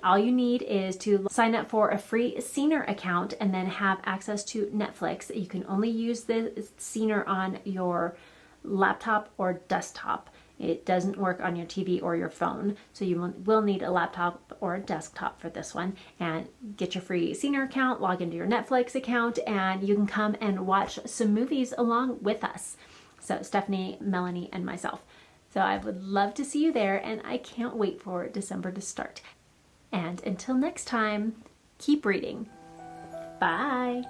All you need is to sign up for a free Scener account and then have access to Netflix. You can only use the Scener on your laptop or desktop. It doesn't work on your TV or your phone, so you will need a laptop or a desktop for this one. And get your free Scener account, log into your Netflix account, and you can come and watch some movies along with us. So Stephanie, Melanie, and myself. So I would love to see you there, and I can't wait for December to start. And until next time, keep reading. Bye.